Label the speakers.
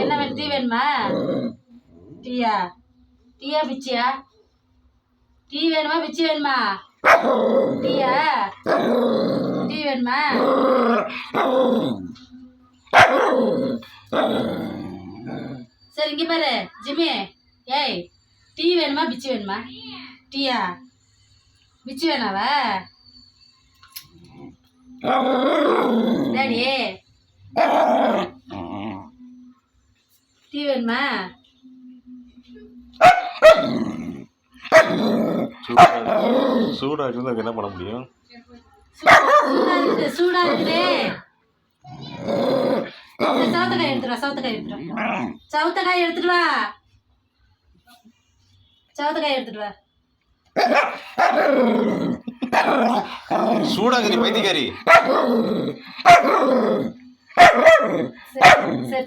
Speaker 1: என்ன வேணும்? டீ வேணுமா? டீயா? டீயா பிச்சியா? டீ வேணுமா பிச்சி வேணுமா? டீயா? டீ வேணுமா? சரி இங்க பாரு ஜிம்மி. ஏய், டீ வேணுமா பிச்சி வேணுமா? டீயா? பிச்சி வேணாவ? டாடி டீ வேணுமா?
Speaker 2: சூடா இருக்குதுக்கு என்ன பண்ண முடியும்?
Speaker 1: சூடா இருக்குது. சவுத்தக்காய் எடுத்துட்டு வா. சவுத்தக்காய் எடுத்துட்டு வா. சவுத்தக்காய் எடுத்துட்டு வா. சவுத்தக்காய் எடுத்துட்டு வா.
Speaker 2: சூடாக்குது பைத்தியக்காரி.
Speaker 1: சரி